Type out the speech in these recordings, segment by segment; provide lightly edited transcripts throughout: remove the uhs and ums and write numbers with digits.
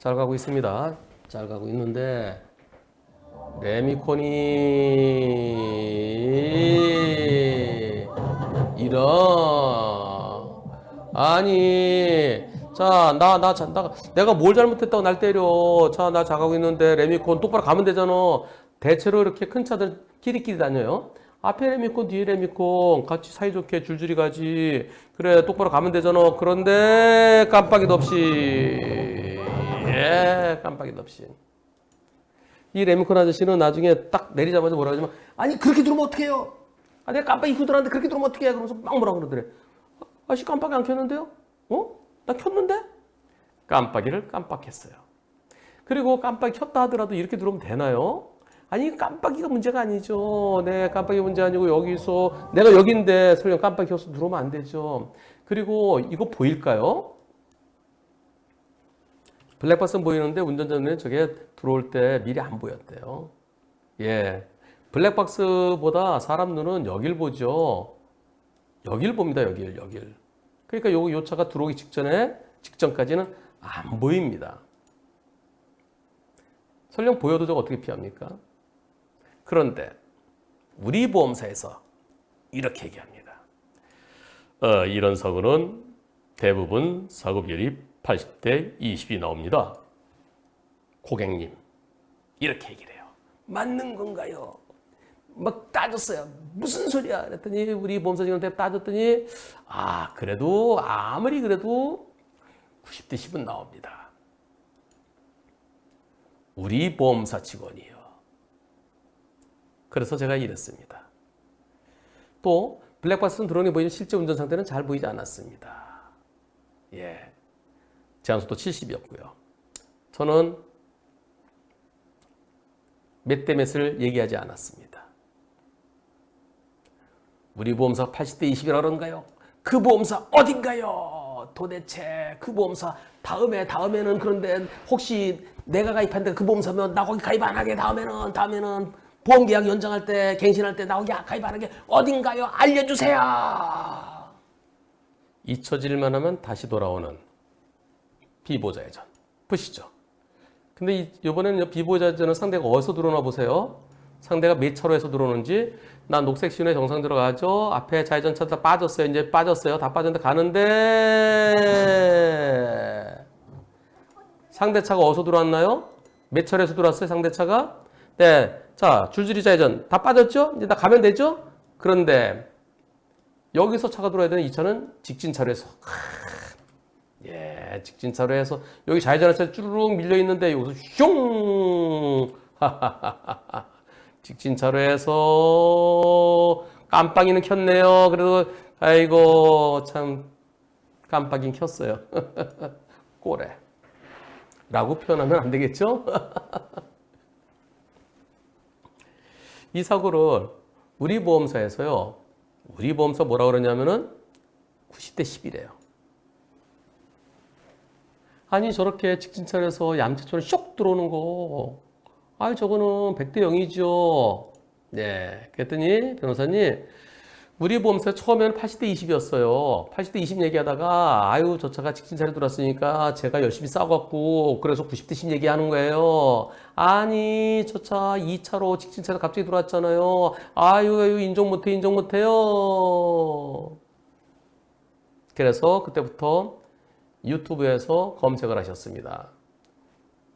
잘 가고 있습니다. 잘 가고 있는데 레미콘이 이런 아니 내가 뭘 잘못했다고 날 때려. 자, 나 잘가고 있는데 레미콘 똑바로 가면 되잖아. 대체로 이렇게 큰 차들 끼리끼리 다녀요. 앞에 레미콘 뒤에 레미콘 같이 사이좋게 줄줄이 가지. 그래 똑바로 가면 되잖아. 그런데 깜빡이도 없이 깜빡이도 없이 이 레미콘 아저씨는 나중에 딱 내리자마자 뭐라 하지만 아니 그렇게 들어오면 어떡해요? 아 내가 깜빡이 끄고 들어왔는데 그렇게 들어오면 어떡해? 그러면서 막 뭐라 그러더래. 아저씨 깜빡이 안 켰는데요? 나 켰는데? 깜빡이를 깜빡했어요. 그리고 깜빡이 켰다 하더라도 이렇게 들어오면 되나요? 아니 깜빡이가 문제가 아니죠. 네, 깜빡이 문제 아니고 여기서 내가 여기인데 설령 깜빡이 켜서 들어오면 안 되죠. 그리고 이거 보일까요? 블랙박스는 보이는데 운전자는 저게 들어올 때 미리 안 보였대요. 예, 블랙박스보다 사람 눈은 여길 보죠. 여길 봅니다. 여길. 그러니까 요 차가 들어오기 직전까지는 안 보입니다. 설령 보여도 저거 어떻게 피합니까? 그런데 우리 보험사에서 이렇게 얘기합니다. 이런 사고는 대부분 사고 비율이 80대 20이 나옵니다. 고객님, 이렇게 얘기를 해요. 맞는 건가요? 막 따졌어요. 무슨 소리야? 그랬더니 우리 보험사 직원한테 따졌더니 그래도 아무리 그래도 90대 10은 나옵니다. 우리 보험사 직원이요. 그래서 제가 이랬습니다. 또 블랙박스는 드론이 보이는 실제 운전 상태는 잘 보이지 않았습니다. 예, 제한속도 70이었고요. 저는 몇 대 몇을 얘기하지 않았습니다. 우리 보험사 80대 20이라 그런가요? 그 보험사 어딘가요? 도대체 그 보험사 다음에는 그런데 혹시 내가 가입한데 그 보험사면 나 거기 가입 안 하게 다음에는 보험계약 연장할 때 갱신할 때 나 거기 가입 안 하게 어딘가요? 알려주세요. 잊혀질만 하면 다시 돌아오는 비보호자의 전 보시죠. 근데 이번에는 비보호자의 전은 상대가 어디서 들어오나 보세요. 상대가 몇 차로에서 들어오는지. 나 녹색 신호에 정상 들어가죠. 앞에 좌회전차 다 빠졌어요. 이제 빠졌어요. 다 빠졌는데 가는데 상대차가 어디서 들어왔나요? 몇 차로에서 들어왔어요? 상대차가? 네. 자, 줄줄이 좌회전 다 빠졌죠? 이제 나 가면 되죠? 그런데 여기서 차가 들어와야 되는 이 차는 직진 차로에서 직진 차로에서 여기 좌회전해서 쭈르륵 밀려 있는데 여기서 슝 직진 차로에서 깜빡이는 켰네요. 그래도 아이고 참 깜빡이는 켰어요. 꼬레 라고 표현하면 안 되겠죠? 이 사고를 우리 보험사에서요. 우리 보험사 뭐라 그러냐면은 90대 10이래요. 아니 저렇게 직진차로에서 얌체처럼 쇽 들어오는 거 저거는 100대 0이죠. 네. 그랬더니 변호사님 우리 보험사 처음에는 80대 20이었어요. 80대 20 얘기하다가 저 차가 직진차로 들어왔으니까 제가 열심히 싸워갖고 그래서 90대 10 얘기하는 거예요. 아니 저 차 2차로 직진차로 갑자기 들어왔잖아요. 인정 못해요. 그래서 그때부터 유튜브에서 검색을 하셨습니다.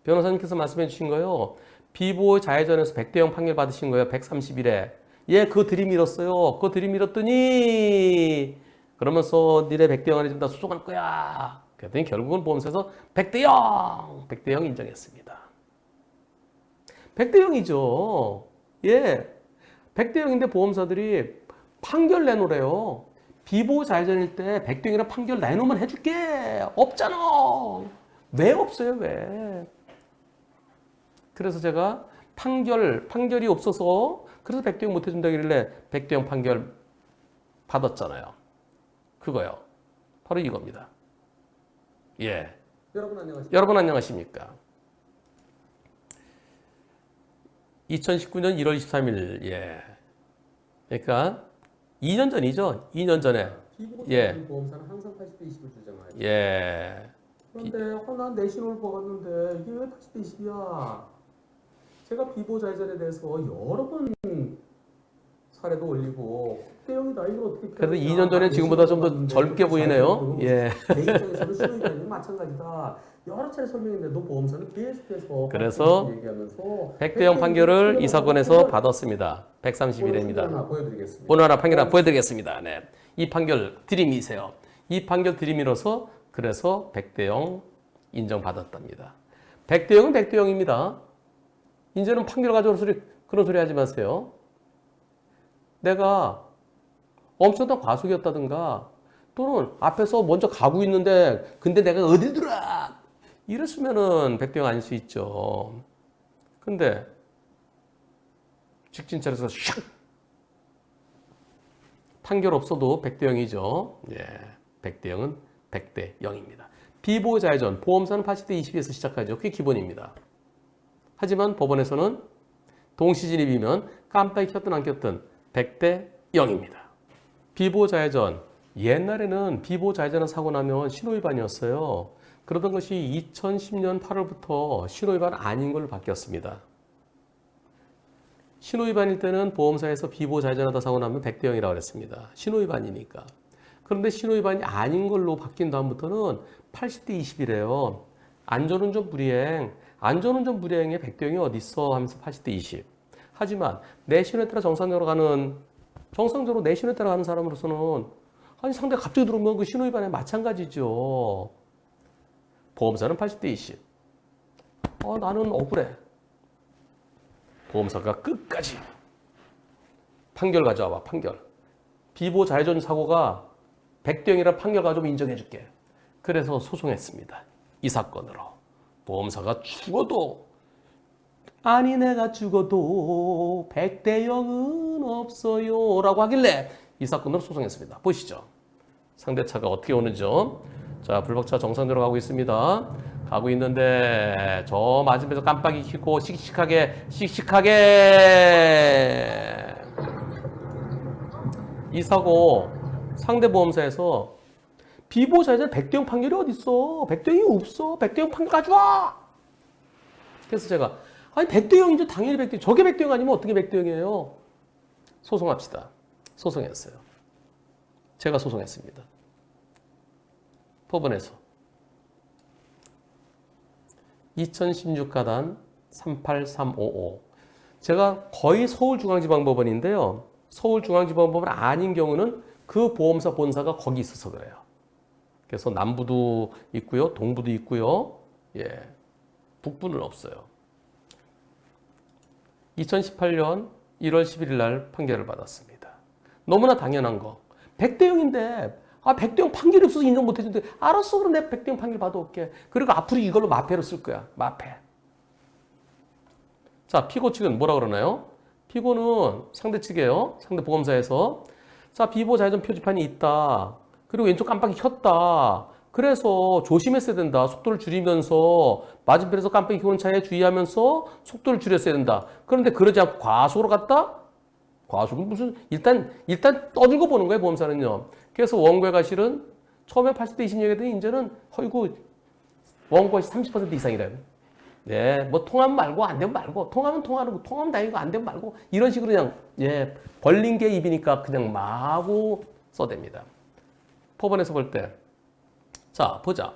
변호사님께서 말씀해 주신 거요. 비보호 좌회전에서 100대 0 판결 받으신 거예요. 130일에. 그거 들이밀었어요. 그거 들이밀었더니 그러면서 니네 100대 0 안에 좀 다 소송할 거야. 그랬더니 결국은 보험사에서 100대 0! 100대 0 인정했습니다. 100대 0이죠. 100대 0인데 보험사들이 판결 내놓으래요. 비보호 좌회전일 때 100대 0이랑 판결 내놓으면 해줄게. 없잖아. 왜 없어요, 왜? 그래서 제가 판결이 없어서 그래서 100대 0 못 해준다길래 100대 0 판결 받았잖아요. 그거요. 바로 이겁니다. 여러분 안녕하십니까? 2019년 1월 23일, 그러니까 2년 전이죠? 2년 전에. 비보호사는 항상 80대 20을 주장하죠. 근데 난 내 신호를 보았는데 이게 왜 80대 20이야? 제가 비보 좌회전에 대해서 여러 번 사례도 올리고 대형이다 이걸 어떻게 그래도 2년 전에 지금보다 좀 더 젊게 보이네요. 예. 내 입장에서는 신호위반이 마찬가지다. 여러 차례 설명했는데도 보험사는 계속해서 그래서 얘기하면서 100대 0 판결을 이 사건에서 받았습니다. 131회입니다. 보여드리겠습니다. 오늘 하나 판결 하나 보여드리겠습니다. 네. 이 판결 드림이세요. 이 판결 드림이로서 그래서 100대 0 인정받았답니다. 100대 0은 100대 0입니다. 이제는 판결 가져올 그런 소리 하지 마세요. 내가 엄청난 과속이었다든가 또는 앞에서 먼저 가고 있는데 근데 내가 어딜 들어와 이랬으면은 100대 0 아닐 수 있죠. 근데 직진차에서 샥 판결 없어도 100대 0이죠. 예, 100대 0은 100대 0입니다. 비보호 좌회전 보험사는 80대 20에서 시작하죠. 그게 기본입니다. 하지만 법원에서는 동시진입이면 깜빡이 켰든 안 켰든 100대 0입니다. 비보호 좌회전 옛날에는 비보호 좌회전을 사고 나면 신호위반이었어요. 그러던 것이 2010년 8월부터 신호위반 아닌 걸로 바뀌었습니다. 신호위반일 때는 보험사에서 비보호 좌회전하다 사고 나면 100대 0이라고 그랬습니다. 신호위반이니까. 그런데 신호위반이 아닌 걸로 바뀐 다음부터는 80대 20이래요. 안전운전 불이행. 안전운전 불이행에 100대 0이 어디 있어 하면서 80대 20. 하지만 내 신호에 따라 정상적으로 내 신호에 따라 가는 사람으로서는 아니 상대가 갑자기 들어오면 그 신호위반에 마찬가지죠. 보험사는 80대 20. 나는 억울해. 보험사가 끝까지 판결 가져와봐. 판결. 비보호 좌회전 사고가 100대 0이라 판결 가져오면 인정해줄게. 그래서 소송했습니다. 이 사건으로. 보험사가 죽어도 아니 내가 죽어도 100대 0은 없어요 라고 하길래 이 사건으로 소송했습니다. 보시죠. 상대차가 어떻게 오는지요. 자, 불박차 정상대로 가고 있습니다. 가고 있는데 저 맞은편에서 깜빡이 켜고 씩씩하게 이 사고 상대 보험사에서 비보호 좌회전 100대 0 판결이 어딨어. 100대 0이 없어. 100대 0 판결 가져와. 그래서 제가 아니 100대 0이죠. 당연히 100대 0. 저게 100대 0 아니면 어떻게 100대 0이에요. 소송합시다. 소송했어요. 제가 소송했습니다. 법원에서 2016가단 38355. 제가 거의 서울중앙지방법원인데요. 서울중앙지방법원 아닌 경우는 그 보험사 본사가 거기 있어서 그래요. 그래서 남부도 있고요. 동부도 있고요. 예, 북부는 없어요. 2018년 1월 11일 날 판결을 받았습니다. 너무나 당연한 거. 100대 0인데 100대 0 판결이 없어서 인정 못 해준대. 알았어. 그럼 내가 100대 0 판결 받아올게. 그리고 앞으로 이걸로 마패로 쓸 거야. 마패. 자, 피고 측은 뭐라 그러나요? 피고는 상대 측이에요. 상대 보험사에서. 자, 비보호 좌회전 표지판이 있다. 그리고 왼쪽 깜빡이 켰다. 그래서 조심했어야 된다. 속도를 줄이면서 맞은편에서 깜빡이 켜는 차에 주의하면서 속도를 줄였어야 된다. 그런데 그러지 않고 과속으로 갔다? 과속은 무슨 일단 떠들고 보는 거예요. 보험사는요. 그래서 원고가 실은 처음에 80대 20 얘기했더니 이제는 허이고 원고가 30% 이상이래요. 네, 뭐 통하면 말고 안 되면 말고 통하면 통하고 통하면 다행이고 안 되면 말고 이런 식으로 그냥 벌린 게 입이니까 그냥 마구 써댑니다. 법원에서 볼 때 자, 보자.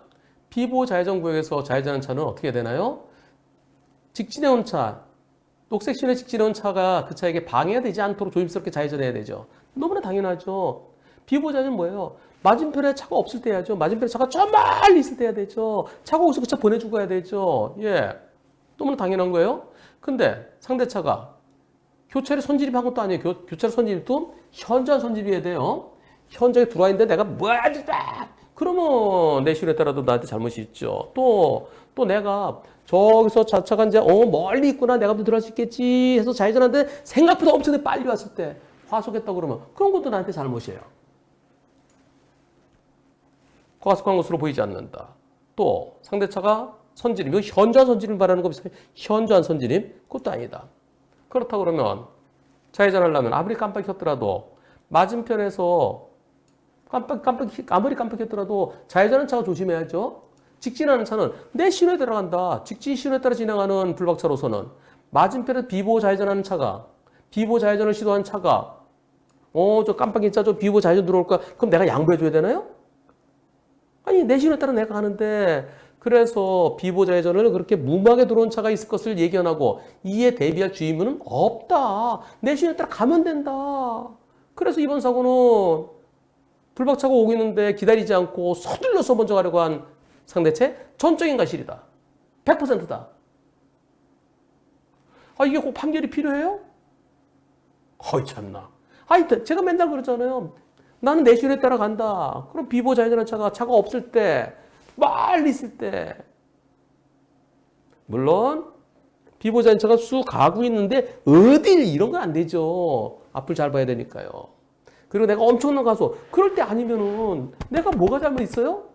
비보호 좌회전 구역에서 좌회전하는 차는 어떻게 되나요? 직진해 온 차, 녹색 신호에 직진해 온 차가 그 차에게 방해가 되지 않도록 조심스럽게 좌회전해야 되죠. 너무나 당연하죠. 비보호 좌회전 뭐예요? 맞은편에 차가 없을 때 해야죠. 맞은편에 차가 저 멀리 있을 때 해야 되죠. 차가 오서 그 차 보내주고 해야 되죠. 예, 너무나 당연한 거예요. 근데 상대차가 교차로 선진입한 것도 아니에요. 교차로 선진입도 현저한 선진입해야 돼요. 현장에 들어와 있는데 내가 뭐하지다 그러면 내 신호에 따라도 나한테 잘못이 있죠. 또 내가 저기서 차가 이제 멀리 있구나 내가 또 들어갈 수 있겠지 해서 좌회전하는데 생각보다 엄청 빨리 왔을 때 과속했다 그러면 그런 것도 나한테 잘못이에요. 과속한 것으로 보이지 않는다. 또 상대차가 선진입, 이거 현저한 선진입을 말하는 거 비슷해요. 현저한 선진입? 그것도 아니다. 그렇다고 그러면 좌회전하려면 아무리 깜빡이 켰더라도 맞은편에서 아무리 깜빡했더라도 좌회전하는 차가 조심해야죠. 직진하는 차는 내 신호에 따라간다. 직진 신호에 따라 진행하는 불박차로서는 맞은편에 비보호 좌회전하는 차가 비보호 좌회전을 시도한 차가 저 깜빡이 차 저 비보호 좌회전 들어올까? 그럼 내가 양보해 줘야 되나요? 아니 내 신호에 따라 내가 가는데 그래서 비보호 좌회전을 그렇게 무모하게 들어온 차가 있을 것을 예견하고 이에 대비할 주의문은 없다. 내 신호에 따라 가면 된다. 그래서 이번 사고는 불박차가 오고 있는데 기다리지 않고 서둘러서 먼저 가려고 한 상대체 전적인 과실이다. 100%다. 아 이게 꼭 판결이 필요해요? 어이 참나. 아니 제가 맨날 그러잖아요. 나는 내 신호에 따라 간다. 그럼 비보호 좌회전하는 차가 없을 때 빨리 있을 때 물론 비보호 좌회전차가 쑥 가고 있는데 어딜 이런 건 안 되죠. 앞을 잘 봐야 되니까요. 그리고 내가 엄청난 가속 그럴 때 아니면은 내가 뭐가 잘못 있어요?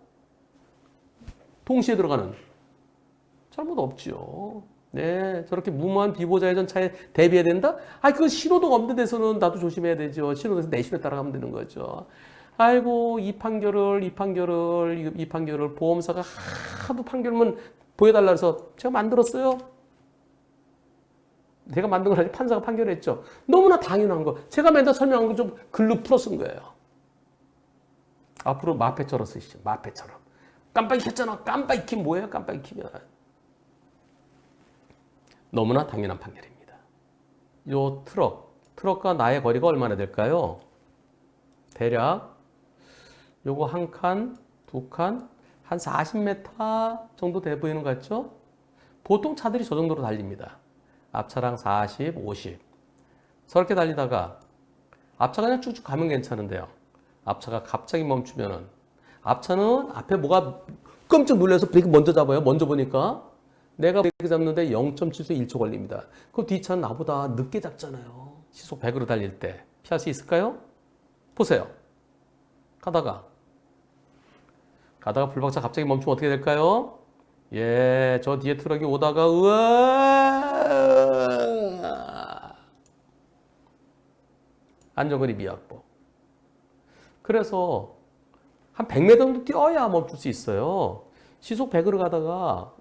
동시에 들어가는 잘못 없지요. 네, 저렇게 무모한 비보호 좌회전 차에 대비해야 된다? 아니, 그 신호등 없는 데서는 나도 조심해야 되죠. 신호등에서 내 신호에 따라가면 되는 거죠. 아이고, 이 판결을 보험사가 하도 판결문 보여달라 해서 제가 만들었어요. 내가 만든 건 아니고 판사가 판결했죠. 너무나 당연한 거. 제가 맨날 설명한 거 좀 글로 풀어 쓴 거예요. 앞으로 마패처럼 쓰시죠. 마패처럼. 깜빡이 켰잖아. 깜빡이 키면 뭐예요? 깜빡이 키면. 너무나 당연한 판결입니다. 요 트럭과 나의 거리가 얼마나 될까요? 대략 요거 한 칸, 두 칸, 한 40m 정도 돼 보이는 것 같죠? 보통 차들이 저 정도로 달립니다. 앞차랑 40, 50. 저렇게 달리다가 앞차가 그냥 쭉쭉 가면 괜찮은데요. 앞차가 갑자기 멈추면은 앞차는 앞에 뭐가 깜짝 놀라서 브레이크 먼저 잡아요. 먼저 보니까 내가 브레이크 잡는데 0.7초 1초 걸립니다. 그럼 뒷차는 나보다 늦게 잡잖아요. 시속 100으로 달릴 때 피할 수 있을까요? 보세요. 가다가 불박차 갑자기 멈추면 어떻게 될까요? 예, 저 뒤에 트럭이 오다가 우와 안전거리 미확보. 그래서 한 100m 정도 뛰어야 멈출 수 있어요. 시속 100으로 가다가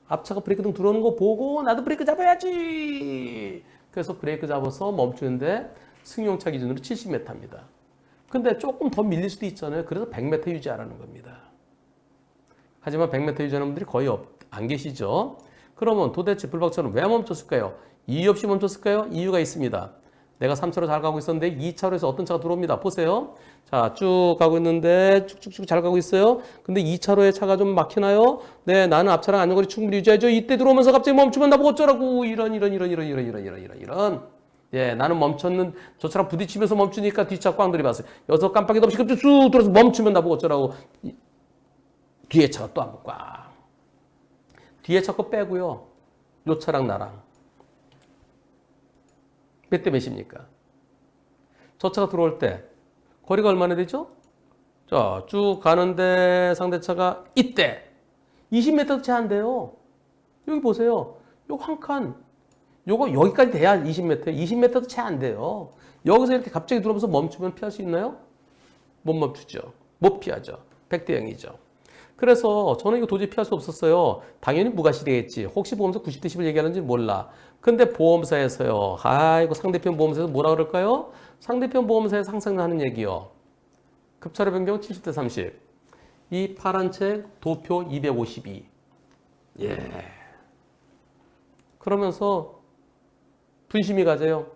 앞차가 브레이크등 들어오는 거 보고 나도 브레이크 잡아야지. 그래서 브레이크 잡아서 멈추는데 승용차 기준으로 70m입니다. 근데 조금 더 밀릴 수도 있잖아요. 그래서 100m 유지하라는 겁니다. 하지만 100m 유지하는 분들이 거의 안 계시죠. 그러면 도대체 불박차는 왜 멈췄을까요? 이유 없이 멈췄을까요? 이유가 있습니다. 내가 3차로 잘 가고 있었는데 2차로에서 어떤 차가 들어옵니다. 보세요. 자, 쭉 가고 있는데 쭉쭉쭉 잘 가고 있어요. 근데 2차로에 차가 좀 막히나요? 네, 나는 앞차랑 안전거리 충분히 유지해야죠. 이때 들어오면서 갑자기 멈추면 나보고 어쩌라고. 이런. 예, 나는 멈췄는 저 차랑 부딪히면서 멈추니까 뒷차 꽝 들이봤어요. 여기서 깜빡이도 없이 갑자기 쑥 들어서 멈추면 나보고 어쩌라고. 뒤에 차가 또 한 번 꽝. 뒤에 차 거 빼고요. 요 차랑 나랑. 몇 대 몇입니까? 저 차가 들어올 때 거리가 얼마나 되죠? 자, 쭉 가는데 상대차가 이때 20m도 채 안 돼요. 여기 보세요. 요 한 칸. 요거 여기까지 돼야 20m. 20m도 채 안 돼요. 여기서 이렇게 갑자기 들어오면서 멈추면 피할 수 있나요? 못 멈추죠. 못 피하죠. 100대 0이죠. 그래서 저는 이거 도저히 피할 수 없었어요. 당연히 무과실이겠지. 혹시 보험사 90대 10을 얘기하는지 몰라. 근데 보험사에서요. 아이고 상대편 보험사에서 뭐라 그럴까요? 상대편 보험사에서 항상 하는 얘기요. 급차로 변경 70대 30. 이 파란 책 도표 252. 예. 그러면서 분심이 가져요.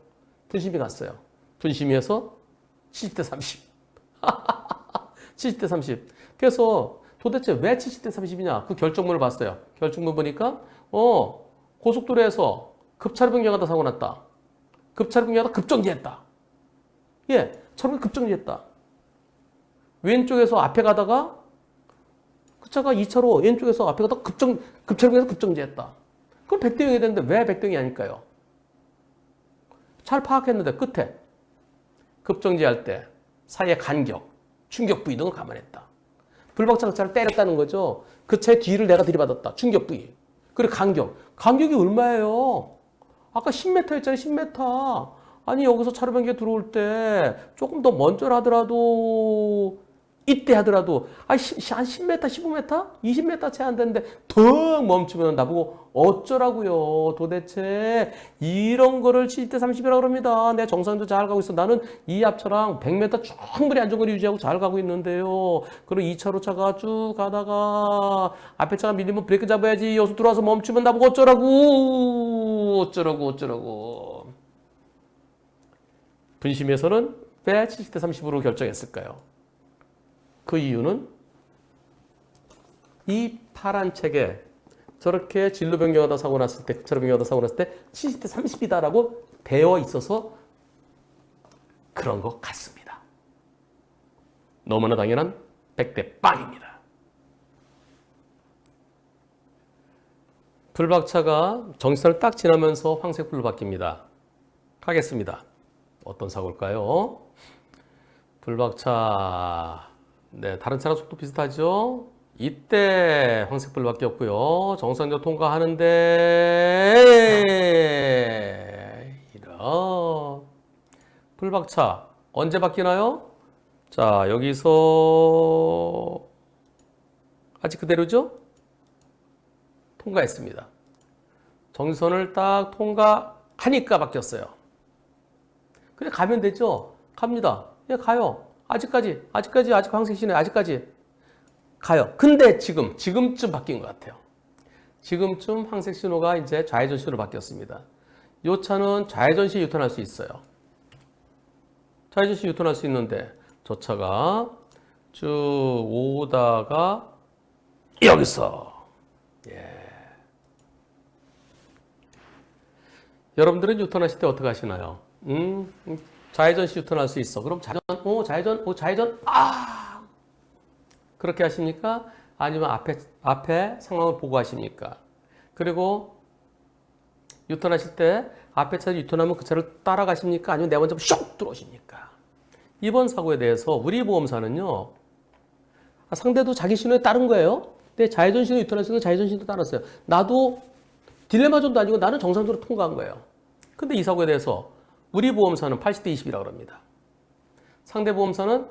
분심이 갔어요. 분심이어서 70대 30. 70대 30. 그래서 도대체 왜 70대 30이냐? 그 결정문을 봤어요. 결정문 보니까 고속도로에서 급차로 변경하다 사고 났다. 급차로 변경하다 급정지했다. 예, 차로가 급정지했다. 왼쪽에서 앞에 가다가 그 차가 2차로 왼쪽에서 앞에 가다가 급차로 변경해서 급정지했다. 그럼 100대 0이 되는데 왜 100대 0이 아닐까요? 잘 파악했는데 끝에 급정지할 때 사이의 간격, 충격 부위 등을 감안했다. 불박차가 차를 때렸다는 거죠. 그 차의 뒤를 내가 들이받았다. 충격 부위. 그리고 간격이 얼마예요? 아까 10m였잖아요. 10m. 아니 여기서 차로 변경에 들어올 때 조금 더 먼저 하더라도 이때 하더라도 한 10m, 15m, 20m 채 안 되는데 턱 멈추면 나보고 어쩌라고요. 도대체 이런 거를 70대 30이라고 그럽니다. 내 정상도 잘 가고 있어. 나는 이 앞차랑 100m 충분히 안전거리 유지하고 잘 가고 있는데요. 그리고 2차로 차가 쭉 가다가 앞에 차가 밀리면 브레이크 잡아야지. 여기서 들어와서 멈추면 나보고 어쩌라고. 분심에서는 왜 70대 30으로 결정했을까요? 그 이유는 이 파란 책에 저렇게 진로 변경하다 사고 났을 때, 급차로 변경하다 사고 났을 때 70대 30이다라고 되어 있어서 그런 것 같습니다. 너무나 당연한 100대 빵입니다. 불박차가 정지선을 딱 지나면서 황색불로 바뀝니다. 가겠습니다. 어떤 사고일까요? 불박차, 네, 다른 차랑 속도 비슷하죠? 이때 황색불로 바뀌었고요. 정상적 통과하는데 이런 불박차 언제 바뀌나요? 자, 여기서 아직 그대로죠? 통과했습니다. 정지선을 딱 통과하니까 바뀌었어요. 그냥 가면 되죠? 갑니다. 예, 가요. 아직 황색이네. 아직까지 가요. 근데 지금쯤 바뀐 것 같아요. 지금쯤 황색 신호가 이제 좌회전 신호로 바뀌었습니다. 이 차는 좌회전 시 유턴할 수 있어요. 좌회전 시 유턴할 수 있는데 저 차가 쭉 오다가 여기서 여러분들은 유턴하실 때 어떻게 하시나요? 좌회전 시 유턴할 수 있어. 그럼 좌회전, 그렇게 하십니까? 아니면 앞에 상황을 보고 하십니까? 그리고 유턴하실 때 앞에 차를 유턴하면 그 차를 따라가십니까? 아니면 내 먼저 슉 들어오십니까? 이번 사고에 대해서 우리 보험사는요, 상대도 자기 신호에 따른 거예요. 근데 좌회전 신호 유턴할 수 있는 좌회전 신호 따랐어요. 나도 딜레마 존도 아니고 나는 정상적으로 통과한 거예요. 근데 이 사고에 대해서 우리 보험사는 80대 20이라고 합니다. 상대 보험사는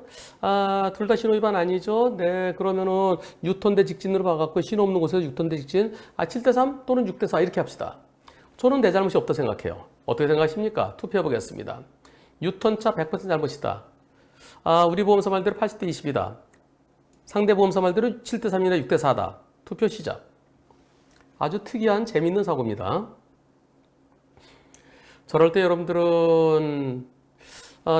둘 다 신호 위반 아니죠? 네, 그러면은 유턴대 직진으로 봐갖고 신호 없는 곳에서 유턴대 직진 7대 3 또는 6대 4 이렇게 합시다. 저는 내 잘못이 없다 생각해요. 어떻게 생각하십니까? 투표해 보겠습니다. 유턴차 100% 잘못이다. 우리 보험사 말대로 80대 20이다. 상대 보험사 말대로 7대 3이나 6대 4다. 투표 시작. 아주 특이한 재미있는 사고입니다. 저럴 때 여러분들은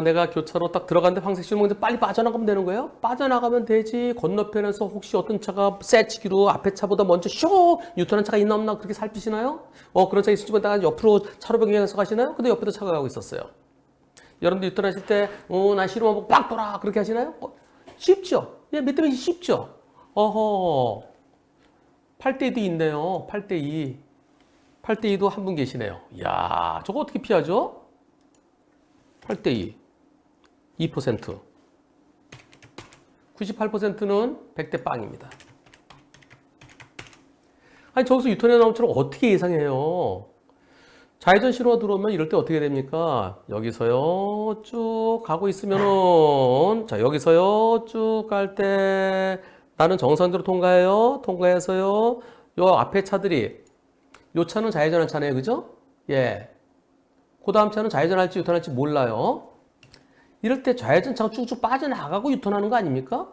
내가 교차로 딱 들어갔는데 황색 신호인데 빨리 빠져나가면 되는 거예요? 빠져나가면 되지. 건너편에서 혹시 어떤 차가 새치기로 앞에 차보다 먼저 슉 유턴한 차가 있나 없나 그렇게 살피시나요? 그런 차 있을지 모르다가 옆으로 차로 변경해서 가시나요? 근데 옆에도 차가 가고 있었어요. 여러분들 유턴하실 때 나 신호만 보고 빡 돌아 그렇게 하시나요? 쉽죠? 예, 몇 대 몇이 쉽죠? 8대 2도 있네요. 8대 2. 8대 2도 한 분 계시네요. 이야, 저거 어떻게 피하죠? 8대 2. 2%. 98%는 100대 빵입니다. 아니, 저기서 유턴에 나온 차를 어떻게 예상해요? 좌회전 신호가 들어오면 이럴 때 어떻게 됩니까? 여기서요, 쭉 가고 있으면은, 자, 여기서요, 쭉 갈 때, 나는 정상적으로 통과해요. 통과해서요, 요 앞에 차들이, 요 차는 좌회전한 차네요. 그죠? 예. 그 다음 차는 좌회전할지 유턴할지 몰라요. 이럴 때 좌회전 차가 쭉쭉 빠져나가고 유턴하는 거 아닙니까?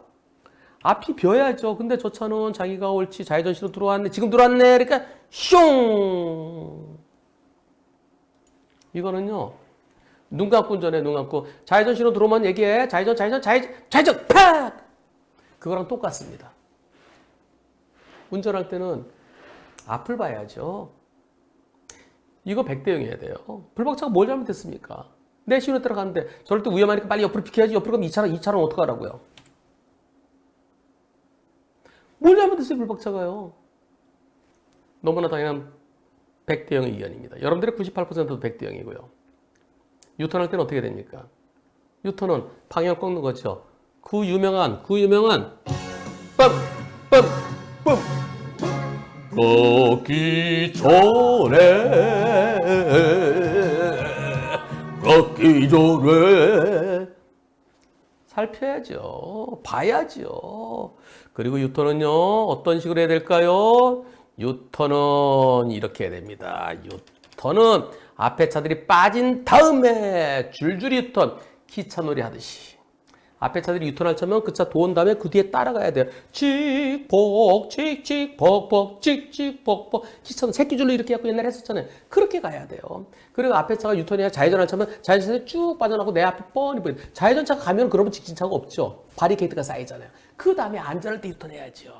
앞이 비어야죠. 근데 저 차는 자기가 옳지 좌회전 신호 들어왔네. 지금 들어왔네. 그러니까 슝. 이거는요. 눈 감고 운전해. 눈 감고. 좌회전 신호 들어오면 얘기해. 좌회전 팍! 그거랑 똑같습니다. 운전할 때는 앞을 봐야죠. 이거 100대 0이어야 돼요. 불박차가 뭘 잘못했습니까? 내 신호 따라가는데 저럴 때 위험하니까 빨리 옆으로 비켜야지. 옆으로 가면 이 차는 어떡하라고요? 뭘 잘못했어요, 불박차가요? 너무나 당연한 100대 0의 의견입니다. 여러분들의 98%도 100대 0이고요. 유턴할 때는 어떻게 됩니까? 유턴은 방향을 꺾는 거죠. 그 유명한 빰 꺾기 전에 살펴야죠. 봐야죠. 그리고 유턴은요, 어떤 식으로 해야 될까요? 유턴은 이렇게 해야 됩니다. 유턴은 앞에 차들이 빠진 다음에 줄줄이 유턴, 기차놀이 하듯이. 앞에 차들이 유턴할 차면 그 차 도운 다음에 그 뒤에 따라가야 돼요. 칙폭, 칙칙폭폭, 칙칙폭폭. 기차는 새끼줄로 이렇게 해갖고 옛날에 했었잖아요. 그렇게 가야 돼요. 그리고 앞에 차가 유턴이야 좌회전할 차면 좌회전에 쭉 빠져나가고 내 앞에 뻔히 보여. 좌회전차가 가면 그러면 직진차가 없죠. 바리케이트가 쌓이잖아요. 그 다음에 안전할 때 유턴해야죠.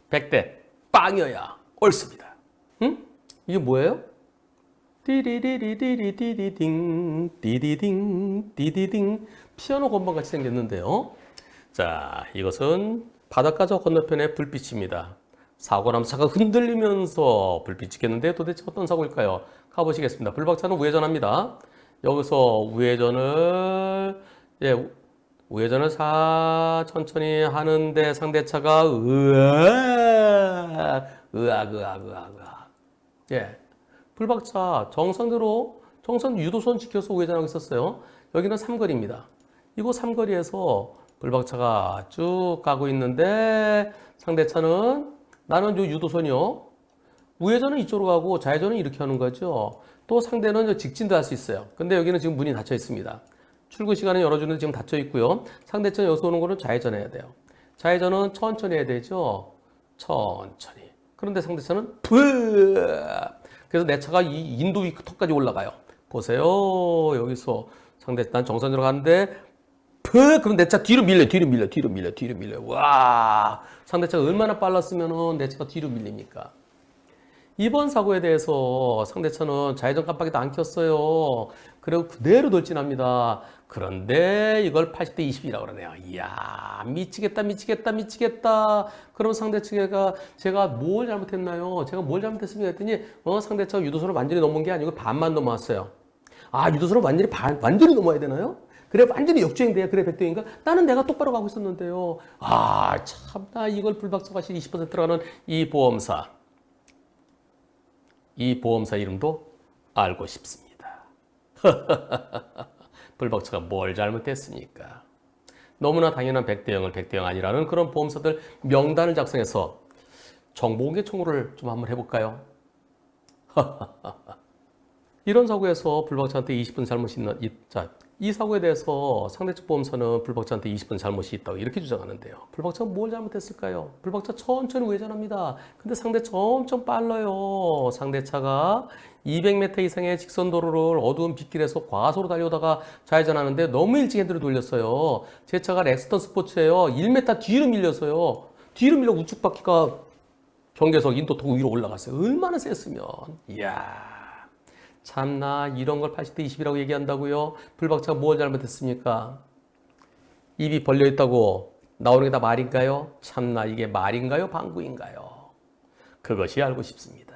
100대 빵이어야 옳습니다. 응? 이게 뭐예요? 띠리리리리리디딩 디디딩 디디딩 피아노 건반 같이 생겼는데요. 자, 이것은 바닷가 저 건너편의 불빛입니다. 사고 나면 차가 흔들리면서 불빛이 켰는데 도대체 어떤 사고일까요? 가보시겠습니다. 불박차는 우회전합니다. 여기서 우회전을 천천히 하는데 상대차가 예. 불박차 정상대로 정상 유도선 지켜서 우회전하고 있었어요. 여기는 삼거리입니다. 이곳 삼거리에서 불박차가 쭉 가고 있는데 상대차는 나는 요 유도선이요. 우회전은 이쪽으로 가고 좌회전은 이렇게 하는 거죠. 또 상대는 직진도 할 수 있어요. 근데 여기는 지금 문이 닫혀 있습니다. 출구 시간은 열어주는데 지금 닫혀 있고요. 상대차는 여기서 오는 거는 좌회전해야 돼요. 좌회전은 천천히 해야 되죠. 천천히. 그런데 상대차는 그래서 내 차가 이 인도 위 턱까지 올라가요. 보세요. 여기서 난 정선으로 가는데 그럼 내 차 뒤로 밀려. 와, 상대차가 얼마나 빨랐으면 내 차가 뒤로 밀립니까? 이번 사고에 대해서 상대차는 좌회전 깜빡이도 안 켰어요. 그리고 그대로 돌진합니다. 그런데 이걸 80대 20이라고 그러네요. 이야, 미치겠다. 그럼 상대측가 제가 뭘 잘못했나요? 제가 뭘 잘못했습니까? 했더니 상대차가 유도선을 완전히 넘은 게 아니고 반만 넘어왔어요. 아, 유도선을 완전히 넘어야 되나요? 그래, 완전히 역주행돼야 그래, 백도인가? 나는 내가 똑바로 가고 있었는데요. 아, 참나, 이걸 불박차과실 20% 들어가는 이 보험사 이름도 알고 싶습니다. 불박차가 뭘 잘못했습니까? 너무나 당연한 100대 0을 100대 0 아니라는 그런 보험사들 명단을 작성해서 정보공개 청구를 좀 한번 해볼까요? 이런 사고에서 불박차한테 20분 잘못이 있나? 이 사고에 대해서 상대측 보험사는 불박차한테 20분 잘못이 있다고 이렇게 주장하는데요. 불박차가 뭘 잘못했을까요? 불박차 천천히 우회전합니다. 근데 상대차 엄청 빨라요. 상대차가 200m 이상의 직선 도로를 어두운 빗길에서 과속으로 달려오다가 좌회전하는데 너무 일찍 핸들을 돌렸어요. 제 차가 렉스턴 스포츠예요. 1m 뒤로 밀려서요. 뒤로 밀려 우측 바퀴가 경계석 인도통 위로 올라갔어요. 얼마나 셌으면. 이야. 참나, 이런 걸 80대 20이라고 얘기한다고요? 불박차가 뭘 잘못했습니까? 입이 벌려있다고 나오는 게 다 말인가요? 참나, 이게 말인가요? 방구인가요? 그것이 알고 싶습니다.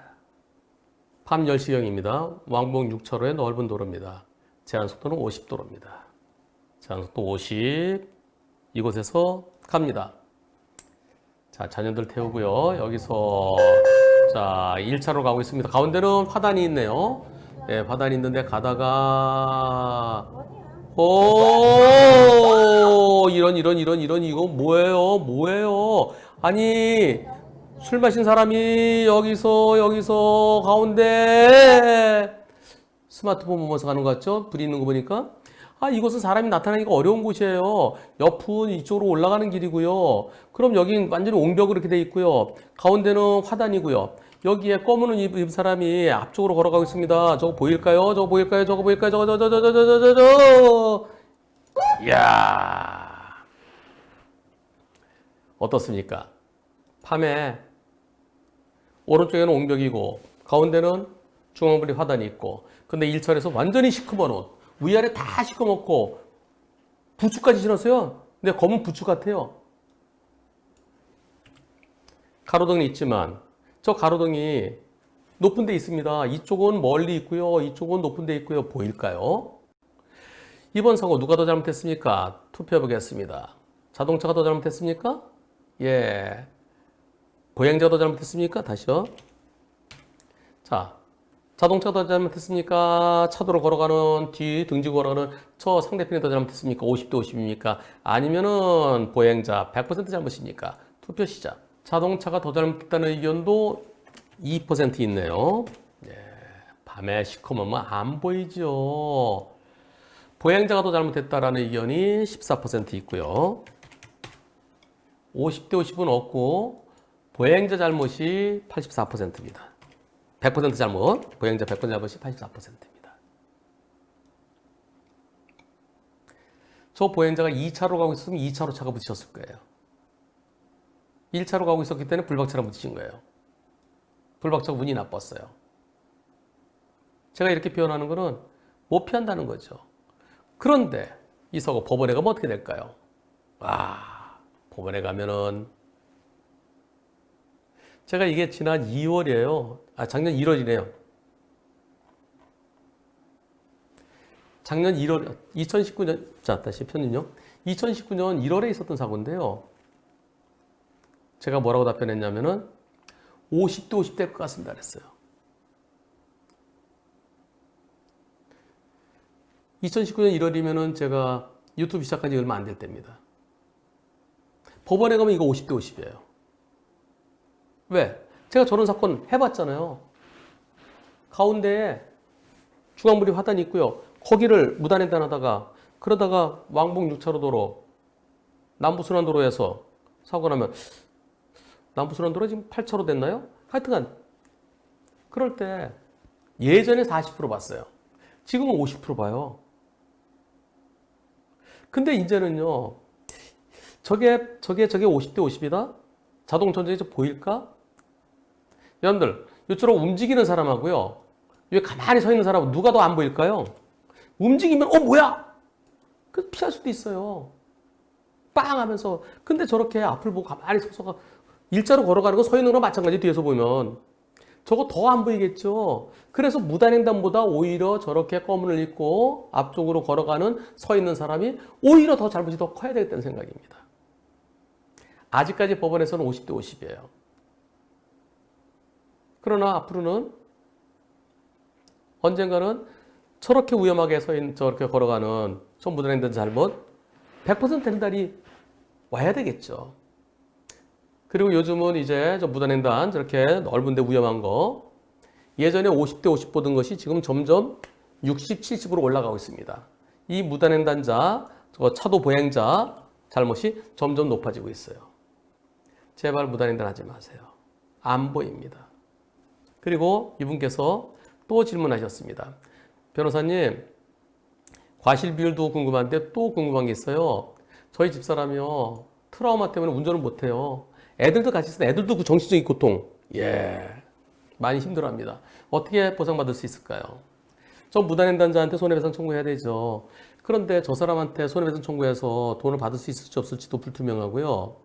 밤 10시경입니다. 왕복 6차로의 넓은 도로입니다. 제한속도는 50도로입니다. 제한속도 50. 이곳에서 갑니다. 자, 자녀들 태우고요. 여기서 자, 1차로 가고 있습니다. 가운데는 화단이 있네요. 예, 화단이 있는데 가다가 이런 이거 뭐예요? 아니, 술 마신 사람이 여기서 가운데 스마트폰 보면서 가는 것 같죠? 불이 있는 거 보니까. 아, 이곳은 사람이 나타나기가 어려운 곳이에요. 옆은 이쪽으로 올라가는 길이고요. 그럼 여긴 완전히 옹벽으로 이렇게 돼 있고요. 가운데는 화단이고요. 여기에 검은 옷 입은 사람이 앞쪽으로 걸어가고 있습니다. 저거 보일까요? 저거. 이야. 어떻습니까? 밤에 오른쪽에는 옹벽이고 가운데는 중앙분리 화단이 있고 근데 1차에서 완전히 시커먼 옷 위아래 다 시커멓고 부츠까지 신었어요. 근데 검은 부츠 같아요. 가로등이 있지만 저 가로등이 높은 데 있습니다. 이쪽은 멀리 있고요. 이쪽은 높은 데 있고요. 보일까요? 이번 사고 누가 더 잘못했습니까? 투표해 보겠습니다. 자동차가 더 잘못했습니까? 예. 보행자가 더 잘못했습니까? 다시요. 자, 자동차가 더 잘못했습니까? 차도로 걸어가는 뒤 등지고 걸어가는 저 상대편이 더 잘못했습니까? 50대 50입니까? 아니면은 보행자 100% 잘못입니까? 투표 시작. 자동차가 더 잘못했다는 의견도 2% 있네요. 예, 밤에 시커먼면 안 보이죠. 보행자가 더 잘못했다라는 의견이 14% 있고요. 50대 50은 없고 보행자 잘못이 84%입니다. 100% 잘못, 보행자 100% 잘못이 84%입니다. 저 보행자가 2차로 가고 있었으면 2차로 차가 부딪혔을 거예요. 1차로 가고 있었기 때문에 불박차랑 부딪힌 거예요. 불박차가 운이 나빴어요. 제가 이렇게 표현하는 거는 못 피한다는 거죠. 그런데 이 사고 법원에 가면 어떻게 될까요? 법원에 가면은 제가 이게 지난 2월이에요. 작년 1월이네요. 작년 1월, 2019년, 자, 다시 편은요. 2019년 1월에 있었던 사고인데요. 제가 뭐라고 답변했냐면은 50대 50대일 것 같습니다. 그랬어요. 2019년 1월이면은 제가 유튜브 시작한 지 얼마 안 될 때입니다. 법원에 가면 이거 50대 50이에요. 왜? 제가 저런 사건 해봤잖아요. 가운데에 중앙부리 화단이 있고요. 거기를 무단횡단하다가 그러다가 왕복 6차로 도로 남부순환도로에서 사고 나면 남부순환도로 지금 8차로 됐나요? 하여튼간 그럴 때 예전에 40% 봤어요. 지금은 50% 봐요. 근데 이제는요. 저게 50대 50이다? 자동 전쟁이 보일까? 여러분들, 이처럼 움직이는 사람하고요. 여기 가만히 서 있는 사람은 누가 더 안 보일까요? 움직이면, 뭐야! 그 피할 수도 있어요. 빵 하면서. 근데 저렇게 앞을 보고 가만히 서서 일자로 걸어가는 거 서 있는 거랑 마찬가지 뒤에서 보면. 저거 더 안 보이겠죠? 그래서 무단횡단보다 오히려 저렇게 검은을 입고 앞쪽으로 걸어가는 서 있는 사람이 오히려 더 잘못이 더 커야 되겠다는 생각입니다. 아직까지 법원에서는 50대 50이에요. 그러나 앞으로는 언젠가는 저렇게 위험하게 저렇게 걸어가는 저 무단횡단 잘못 100% 되는 날이 와야 되겠죠. 그리고 요즘은 이제 저 무단횡단 저렇게 넓은데 위험한 거 예전에 50대 50 보던 것이 지금 점점 60, 70으로 올라가고 있습니다. 이 무단횡단자, 차도 보행자 잘못이 점점 높아지고 있어요. 제발 무단횡단 하지 마세요. 안 보입니다. 그리고 이분께서 또 질문하셨습니다. 변호사님, 과실 비율도 궁금한데 또 궁금한 게 있어요. 저희 집사람이요. 트라우마 때문에 운전을 못해요. 애들도 같이 있어요. 애들도 그 정신적인 고통. 많이 힘들어합니다. 어떻게 보상받을 수 있을까요? 저 무단횡단자한테 손해배상 청구해야 되죠. 그런데 저 사람한테 손해배상 청구해서 돈을 받을 수 있을지 없을지도 불투명하고요.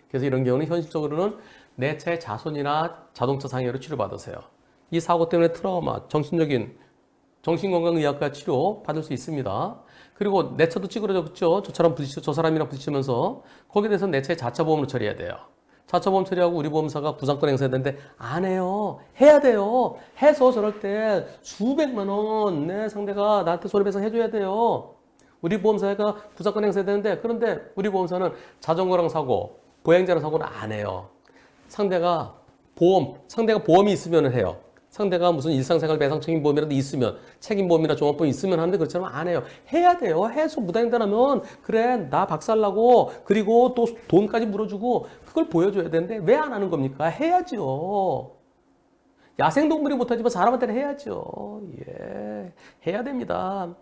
그래서 이런 경우는 현실적으로는 내 차의 자손이나 자동차 상해로 치료받으세요. 이 사고 때문에 트라우마, 정신건강의학과 치료 받을 수 있습니다. 그리고 내 차도 찌그러졌죠. 저 사람이랑 부딪히면서 거기에 대해서 내 차의 자차 보험으로 처리해야 돼요. 자차 보험 처리하고 우리 보험사가 구상권 행사해야 되는데 안 해요. 해야 돼요. 해서 저럴 때 수백만 원 내 상대가 나한테 손해배상 해줘야 돼요. 우리 보험사가 구상권 행사해야 되는데 그런데 우리 보험사는 자전거랑 사고 보행자랑 사고는 안 해요. 상대가 보험이 있으면 해요. 상대가 무슨 일상생활 배상 책임보험이라도 있으면 책임보험이나 종합보험이 있으면 하는데 그렇지만 안 해요. 해야 돼요. 해서 무단횡단하면 그래 나 박살나고 그리고 또 돈까지 물어주고 그걸 보여줘야 되는데 왜 안 하는 겁니까? 해야죠. 야생동물이 못하지만 사람한테는 해야죠. 해야 됩니다.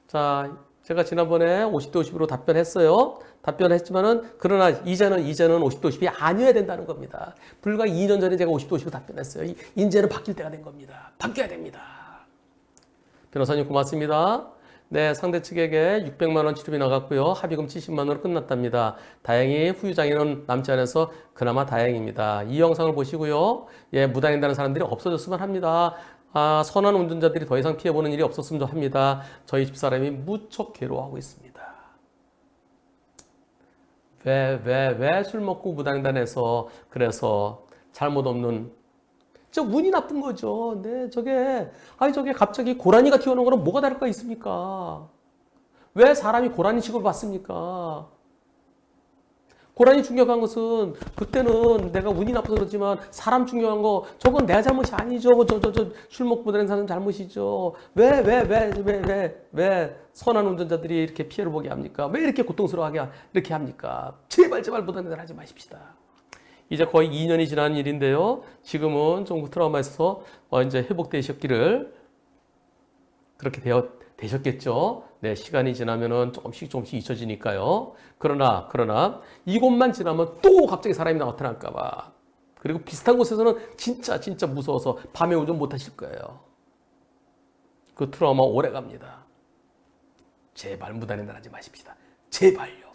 자, 제가 지난번에 50대 50으로 답변했어요. 답변했지만은 그러나 이제는 50대 50이 아니어야 된다는 겁니다. 불과 2년 전에 제가 50대 50으로 답변했어요. 이제는 바뀔 때가 된 겁니다. 바뀌어야 됩니다. 변호사님 고맙습니다. 네, 상대 측에게 600만 원 치료비 나갔고요. 합의금 70만 원으로 끝났답니다. 다행히 후유장애는 남지 않아서 그나마 다행입니다. 이 영상을 보시고요. 무단횡단하는 사람들이 없어졌으면 합니다. 선한 운전자들이 더 이상 피해보는 일이 없었으면 합니다. 저희 집사람이 무척 괴로워하고 있습니다. 왜 술 먹고 무단횡단해서 그래서 잘못 없는 저 운이 나쁜 거죠. 네, 저게 갑자기 고라니가 튀어나온 거랑 뭐가 다를 거 있습니까? 왜 사람이 고라니 취급을 받습니까? 고라니 중요한 것은 그때는 내가 운이 나빠서 그렇지만 사람 중요한 거 저건 내 잘못이 아니죠. 술 먹고 다니는 사람 잘못이죠. 왜 선한 운전자들이 이렇게 피해를 보게 합니까? 왜 이렇게 고통스러워하게 이렇게 합니까? 제발 무단횡단 하지 마십시다. 이제 거의 2년이 지난 일인데요. 지금은 좀 트라우마에 있어서 이제 회복되셨기를 그렇게 되셨겠죠. 네, 시간이 지나면은 조금씩 잊혀지니까요. 그러나 이곳만 지나면 또 갑자기 사람이 나타날까 봐. 그리고 비슷한 곳에서는 진짜 무서워서 밤에 운전 못 하실 거예요. 그 트라우마 오래 갑니다. 제발 무단횡단 하지 마십시다. 제발요.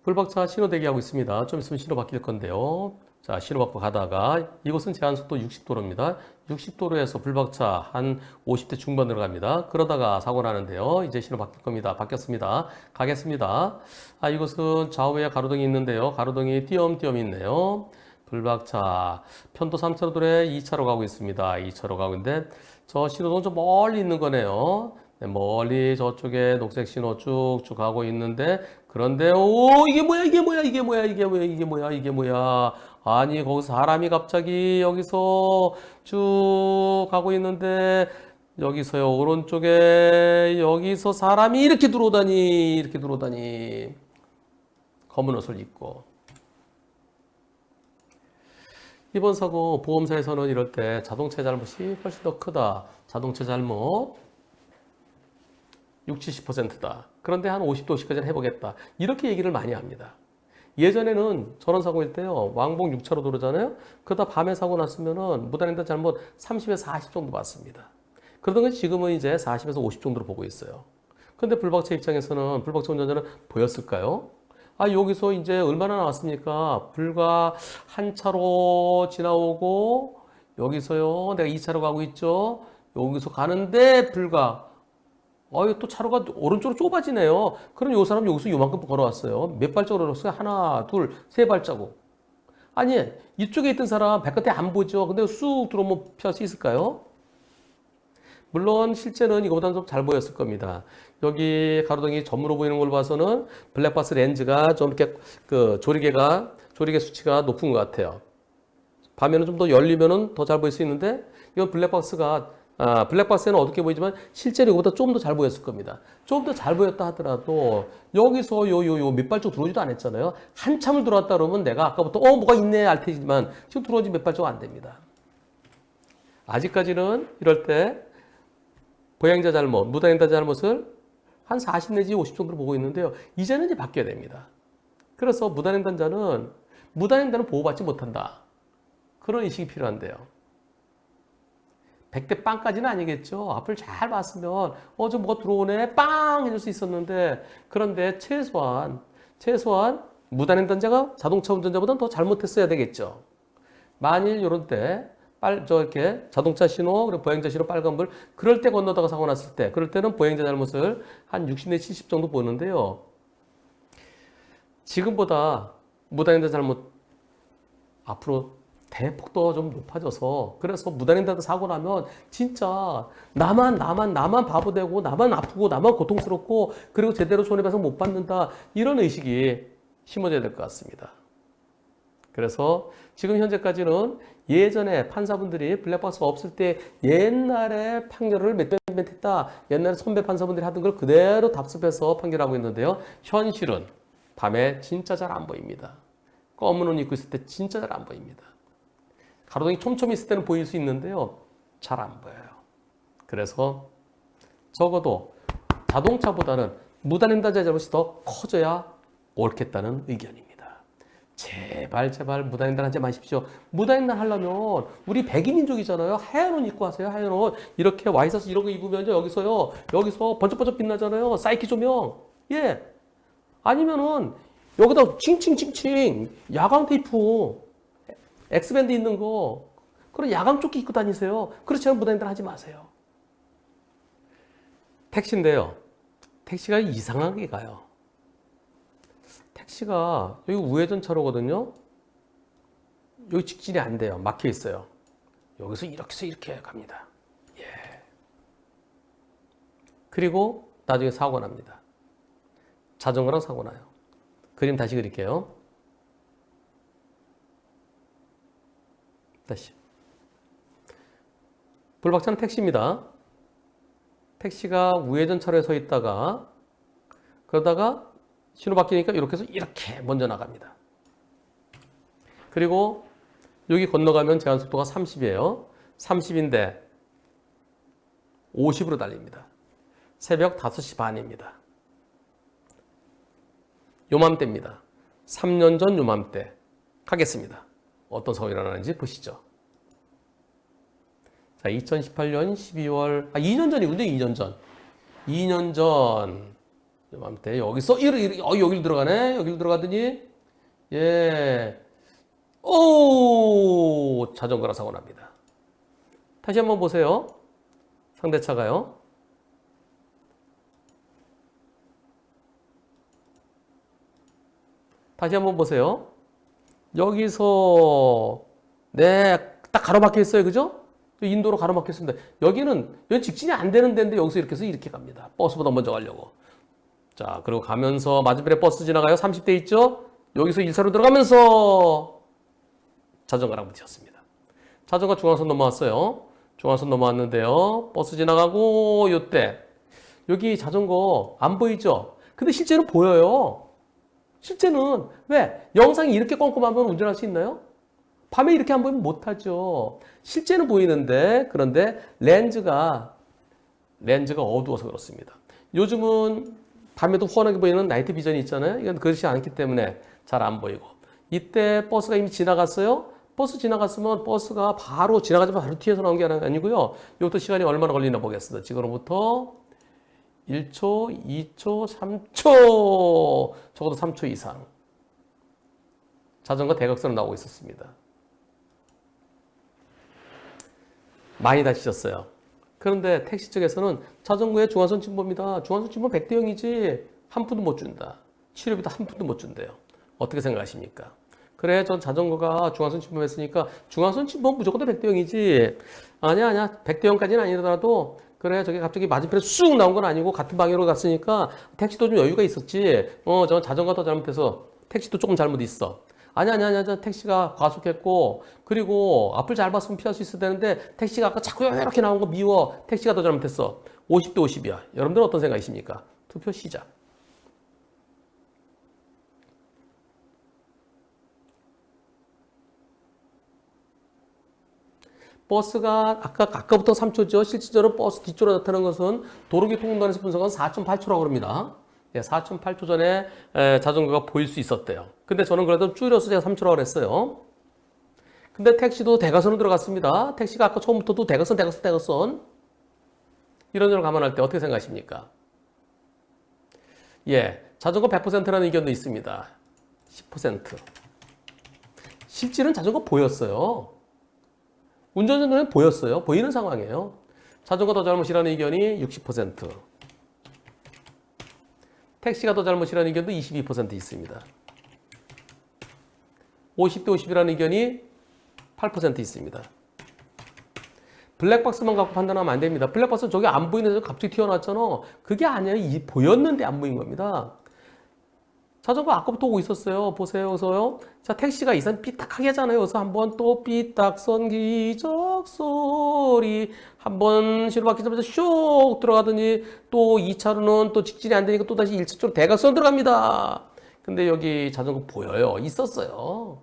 불박차 신호 대기하고 있습니다. 좀 있으면 신호 바뀔 건데요. 자, 신호 받고 가다가 이곳은 제한속도 60도로입니다. 60도로에서 불박차 한 50대 중반으로 갑니다. 그러다가 사고 나는데요. 이제 신호 바뀔 겁니다. 바뀌었습니다. 가겠습니다. 이곳은 좌우에 가로등이 있는데요. 가로등이 띄엄띄엄 있네요. 불박차 편도 3차로도로에 2차로 가고 있습니다. 2차로 가고 있는데 저 신호등 좀 멀리 있는 거네요. 네, 멀리 저쪽에 녹색 신호 쭉쭉 가고 있는데 그런데 이게 뭐야 아니 거기서 사람이 갑자기 여기서 쭉 가고 있는데 여기서요 오른쪽에 여기서 사람이 이렇게 들어오다니 검은 옷을 입고 이번 사고 보험사에서는 이럴 때 자동차 잘못이 훨씬 더 크다. 자동차 잘못 60, 70%다. 그런데 한 50도씩까지는 해보겠다. 이렇게 얘기를 많이 합니다. 예전에는 저런 사고일 때요. 왕복 6차로 도로잖아요. 그러다 밤에 사고 났으면은 무단횡단 잘못 30에서 40 정도 봤습니다. 그러던 건 지금은 이제 40에서 50 정도로 보고 있어요. 그런데 불박차 입장에서는 불박차 운전자는 보였을까요? 여기서 이제 얼마나 나왔습니까? 불과 한 차로 지나오고 여기서요. 내가 2차로 가고 있죠. 여기서 가는데 불과 또 차로가 오른쪽으로 좁아지네요. 그럼 요 사람 여기서 요만큼 걸어왔어요. 몇 발자국 걸었어요? 하나, 둘, 세 발자국. 아니, 이쪽에 있던 사람 바깥에 안 보죠. 근데 쑥 들어오면 피할 수 있을까요? 물론 실제는 이거보다는 좀 잘 보였을 겁니다. 여기 가로등이 점으로 보이는 걸 봐서는 블랙박스 렌즈가 좀 이렇게 조리개 수치가 높은 것 같아요. 밤에는 좀 더 열리면은 더 잘 보일 수 있는데 이건 블랙박스에는 어둡게 보이지만 실제로 이거보다 좀 더 잘 보였을 겁니다. 좀 더 잘 보였다 하더라도 여기서 요 몇 발짝 들어오지도 않았잖아요. 한참을 들어왔다 그러면 내가 아까부터 뭐가 있네 알 테지만 지금 들어온 지 몇 발짝 안 됩니다. 아직까지는 이럴 때 보행자 잘못, 무단횡단 잘못을 한 40 내지 50 정도로 보고 있는데요. 이제는 이제 바뀌어야 됩니다. 그래서 무단횡단은 보호받지 못한다. 그런 인식이 필요한데요. 100대 빵까지는 아니겠죠. 앞을 잘 봤으면 저 뭐가 들어오네 빵 해줄 수 있었는데 그런데 최소한 무단횡단자가 자동차 운전자보다는 더 잘못했어야 되겠죠. 만일 이런 때 이렇게 자동차 신호 그리고 보행자 신호 빨간불 그럴 때 건너다가 사고 났을 때 그럴 때는 보행자 잘못을 한 60 내지 70 정도 보는데요. 지금보다 무단횡단 잘못 앞으로 대폭도 좀 높아져서 그래서 무단횡단 사고 나면 진짜 나만 바보 되고 나만 아프고 나만 고통스럽고 그리고 제대로 손해배상 못 받는다 이런 의식이 심어져야 될 것 같습니다. 그래서 지금 현재까지는 예전에 판사분들이 블랙박스가 없을 때 옛날에 판결을 몇 번 했다. 옛날에 선배 판사분들이 하던 걸 그대로 답습해서 판결하고 있는데요. 현실은 밤에 진짜 잘 안 보입니다. 검은 옷 입고 있을 때 진짜 잘 안 보입니다. 가로등이 촘촘히 있을 때는 보일 수 있는데요. 잘 안 보여요. 그래서 적어도 자동차보다는 무단횡단자의 잘못이 더 커져야 옳겠다는 의견입니다. 제발 무단횡단 하지 마십시오. 무단횡단 하려면 우리 백인민족이잖아요. 하얀 옷 입고 하세요. 하얀 옷. 이렇게 와이셔츠 이런 거 입으면 여기서 번쩍번쩍 빛나잖아요. 사이키 조명. 예. 아니면은 여기다 칭칭칭칭 야광 테이프 엑스밴드 있는 거 그런 야광 조끼 입고 다니세요. 그렇지 않으면 무단횡단 하지 마세요. 택시인데요. 택시가 이상하게 가요. 택시가 여기 우회전 차로거든요. 여기 직진이 안 돼요. 막혀 있어요. 여기서 이렇게 해서 이렇게 갑니다. 예. 그리고 나중에 사고 납니다. 자전거랑 사고 나요. 그림 다시 그릴게요. 다시. 불박차는 택시입니다. 택시가 우회전 차로에 서 있다가 그러다가 신호 바뀌니까 이렇게 해서 이렇게 먼저 나갑니다. 그리고 여기 건너가면 제한 속도가 30이에요. 30인데 50으로 달립니다. 새벽 5시 반입니다. 요맘때입니다. 3년 전 요맘때 가겠습니다. 어떤 사고가 일어나는지 보시죠. 자, 2018년 12월 2년 전이군요. 2년 전. 2년 전 요맘때 여기서 여기로 들어가네. 여기로 들어가더니 예. 오! 자전거랑 사고 납니다. 다시 한번 보세요. 상대차가요. 다시 한번 보세요. 여기서 딱 가로막혀 있어요. 그죠? 인도로 가로막혀 있습니다. 여기는 직진이 안 되는 데인데 여기서 이렇게 해서 이렇게 갑니다. 버스보다 먼저 가려고. 자, 그리고 가면서 맞은편에 버스 지나가요. 30대 있죠? 여기서 1차로 들어가면서 자전거랑 부딪혔습니다. 자전거 중앙선 넘어왔어요. 중앙선 넘어왔는데요. 버스 지나가고 요때 여기 자전거 안 보이죠? 근데 실제는 보여요. 실제는 왜? 영상이 이렇게 꼼꼼하면 운전할 수 있나요? 밤에 이렇게 안 보이면 못하죠. 실제는 보이는데 그런데 렌즈가 어두워서 그렇습니다. 요즘은 밤에도 훤하게 보이는 나이트 비전이 있잖아요. 이건 그렇지 않기 때문에 잘 안 보이고. 이때 버스가 이미 지나갔어요. 버스 지나갔으면 버스가 바로 지나가자마자 바로 뒤에서 나온 게 아니고요. 이것도 시간이 얼마나 걸리나 보겠습니다. 지금부터 1초, 2초, 3초, 적어도 3초 이상 자전거 대각선으로 나오고 있었습니다. 많이 다치셨어요. 그런데 택시 측에서는 자전거의 중앙선 침범이다. 중앙선 침범 100대 0이지 한 푼도 못 준다. 치료비도 한 푼도 못 준대요. 어떻게 생각하십니까? 그래, 전 자전거가 중앙선 침범했으니까 중앙선 침범 무조건 100대 0이지. 아니야. 100대 0까지는 아니더라도 그래, 저게 갑자기 맞은편에 쑥 나온 건 아니고 같은 방향으로 갔으니까 택시도 좀 여유가 있었지. 저 자전거가 더 잘못해서 택시도 조금 잘못 있어. 아니야. 택시가 과속했고 그리고 앞을 잘 봤으면 피할 수 있어야 되는데 택시가 아까 자꾸 이렇게 나온 거 미워. 택시가 더 잘못했어. 50대 50이야. 여러분들은 어떤 생각이십니까? 투표 시작. 버스가 아까부터 3초죠. 실질적으로 버스 뒤쪽으로 나타나는 것은 도로교통공단에서 분석한 4.8초라고 합니다. 4.8초 전에 자전거가 보일 수 있었대요. 근데 저는 그래도 줄여서 제가 3초라고 그랬어요. 근데 택시도 대각선으로 들어갔습니다. 택시가 아까 처음부터도 대각선. 이런 점을 감안할 때 어떻게 생각하십니까? 자전거 100%라는 의견도 있습니다. 10%. 실질은 자전거 보였어요. 운전자 눈에 보였어요. 보이는 상황이에요. 자전거 더 잘못이라는 의견이 60%. 택시가 더 잘못이라는 의견도 22% 있습니다. 50대 50이라는 의견이 8% 있습니다. 블랙박스만 갖고 판단하면 안 됩니다. 블랙박스 저기 안 보이는 데서 갑자기 튀어나왔잖아. 그게 아니라 보였는데 안 보인 겁니다. 자전거 아까부터 오고 있었어요. 보세요. 그래서요. 자, 택시가 이선 삐딱하게 하잖아요. 그래서 한번 또 삐딱선 기적 소리 한번 신호 바뀌자마자 슉 들어가더니 또 2차로는 또 직진이 안 되니까 또 다시 1차 쪽으로 대각선 들어갑니다. 근데 여기 자전거 보여요. 있었어요.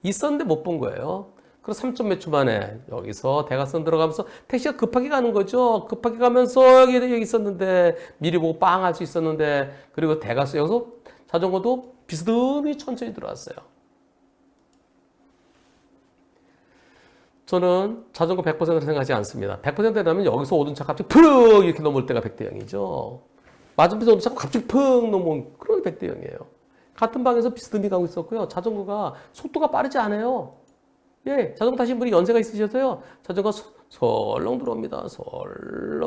있었는데 못 본 거예요. 그래서 3점 몇 초 만에 여기서 대각선 들어가면서 택시가 급하게 가는 거죠. 급하게 가면서 여기 있었는데 미리 보고 빵 할 수 있었는데 그리고 대각선 여기서 자전거도 비스듬히 천천히 들어왔어요. 저는 자전거 100%를 생각하지 않습니다. 100%라면 여기서 오던 차 갑자기 푹 이렇게 넘을 때가 100대 0이죠. 맞은편에서 오던 차가 갑자기 푹 넘은 그런 100대 0이에요. 같은 방에서 비스듬히 가고 있었고요. 자전거가 속도가 빠르지 않아요. 자전거 타신 분이 연세가 있으셔서요. 자전거 설렁 들어옵니다. 설렁.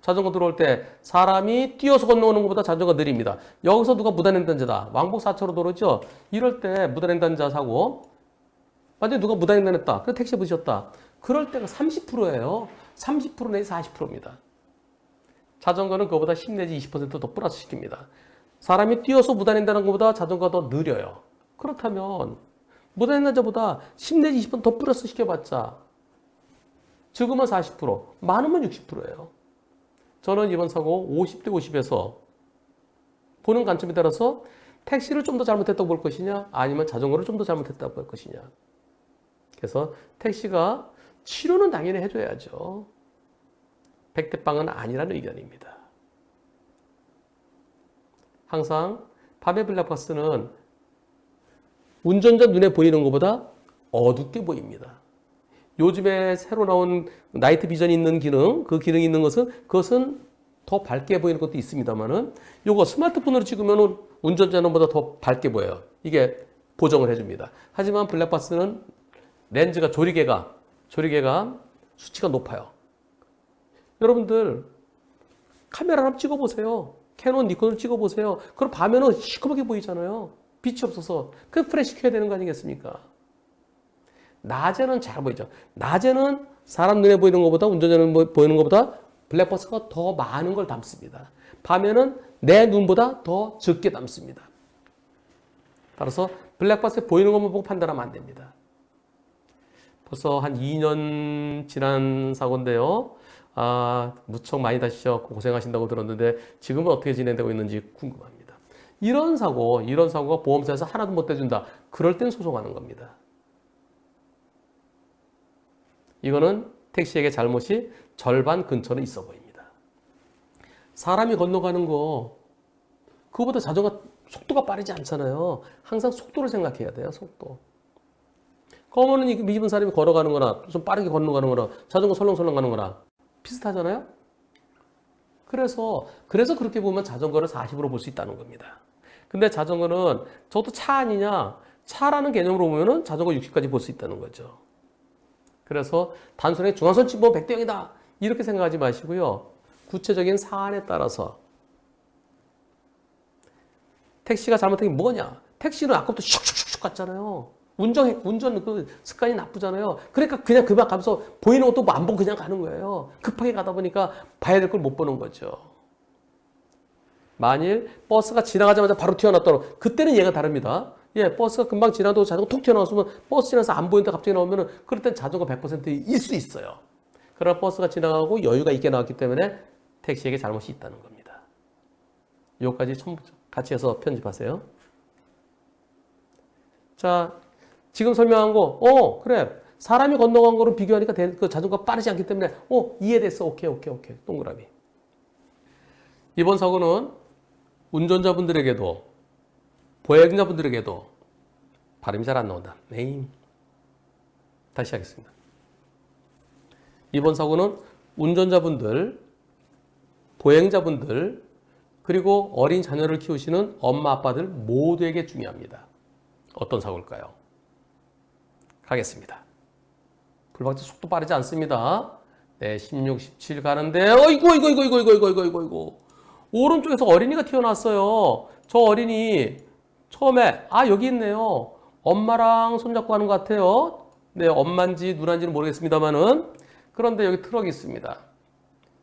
자전거 들어올 때 사람이 뛰어서 건너오는 것보다 자전거가 느립니다. 여기서 누가 무단횡단자다. 왕복 4차로 도로죠. 이럴 때 무단횡단자 사고 만약에 누가 무단횡단했다. 그래서 택시에 부딪혔다. 그럴 때가 30%예요. 30% 내지 40%입니다. 자전거는 그거보다 10 내지 20%더 플러스 시킵니다. 사람이 뛰어서 무단횡단하는 것보다 자전거가 더 느려요. 그렇다면 무단횡단자보다 10 내지 20%더 플러스 시켜봤자 적으면 40%, 많으면 60%예요. 저는 이번 사고 50대 50에서 보는 관점에 따라서 택시를 좀 더 잘못했다고 볼 것이냐 아니면 자전거를 좀 더 잘못했다고 볼 것이냐. 그래서 택시가 치료는 당연히 해줘야죠. 100대 0은 아니라는 의견입니다. 항상 밤의 블랙박스는 운전자 눈에 보이는 것보다 어둡게 보입니다. 요즘에 새로 나온 나이트 비전이 있는 기능, 그 기능이 있는 그것은 더 밝게 보이는 것도 있습니다만은 요거 스마트폰으로 찍으면 운전자는보다 더 밝게 보여요. 이게 보정을 해줍니다. 하지만 블랙박스는 렌즈가 조리개가 수치가 높아요. 여러분들 카메라 한번 찍어보세요. 캐논, 니콘을 찍어보세요. 그럼 밤에는 시커멓게 보이잖아요. 빛이 없어서. 그 프레시 켜야 되는 거 아니겠습니까? 낮에는 잘 보이죠. 낮에는 사람 눈에 보이는 것보다 운전자 눈에 보이는 것보다 블랙박스가 더 많은 걸 담습니다. 밤에는 내 눈보다 더 적게 담습니다. 따라서 블랙박스에 보이는 것만 보고 판단하면 안 됩니다. 벌써 한 2년 지난 사고인데요. 무척 많이 다치셨고 고생하신다고 들었는데 지금은 어떻게 진행되고 있는지 궁금합니다. 이런 사고가 보험사에서 하나도 못 대준다. 그럴 땐 소송하는 겁니다. 이거는 택시에게 잘못이 절반 근처는 있어 보입니다. 사람이 건너가는 거 그거보다 자전거 속도가 빠르지 않잖아요. 항상 속도를 생각해야 돼요. 속도. 그러면은 미집은 사람이 걸어가는 거나 좀 빠르게 건너가는 거나 자전거 설렁설렁 가는 거나 비슷하잖아요. 그래서 그렇게 보면 자전거를 40으로 볼 수 있다는 겁니다. 근데 자전거는 저도 차 아니냐? 차라는 개념으로 보면은 자전거 60까지 볼 수 있다는 거죠. 그래서 단순히 중앙선 침범 100대 0이다. 이렇게 생각하지 마시고요. 구체적인 사안에 따라서 택시가 잘못한 게 뭐냐? 택시는 아까부터 슉슉슉 갔잖아요. 운전 그 습관이 나쁘잖아요. 그러니까 그냥 그만 가면서 보이는 것도 안 보고 그냥 가는 거예요. 급하게 가다 보니까 봐야 될 걸 못 보는 거죠. 만일 버스가 지나가자마자 바로 튀어나왔다. 그때는 얘가 다릅니다. 예, 버스가 금방 지나도 자전거 톡 튀어나왔으면 버스 지나서 안 보이는데 갑자기 나오면은 그럴 땐 자전거 100%일 수 있어요. 그러나 버스가 지나가고 여유가 있게 나왔기 때문에 택시에게 잘못이 있다는 겁니다. 요까지 전부 같이 해서 편집하세요. 자, 지금 설명한 거, 그래. 사람이 건너간 거로 비교하니까 그 자전거가 빠르지 않기 때문에, 이해됐어. 오케이. 동그라미. 이번 사고는 운전자분들에게도, 보행자분들에게도 발음이 잘 안 나온다. 네임. 다시 하겠습니다. 이번 사고는 운전자분들, 보행자분들, 그리고 어린 자녀를 키우시는 엄마, 아빠들 모두에게 중요합니다. 어떤 사고일까요? 가겠습니다. 불박차 속도 빠르지 않습니다. 네, 16, 17 가는데, 이거. 오른쪽에서 어린이가 튀어나왔어요. 저 어린이, 처음에, 여기 있네요. 엄마랑 손잡고 가는 것 같아요. 네, 엄마인지 누나인지는 모르겠습니다만은. 그런데 여기 트럭이 있습니다.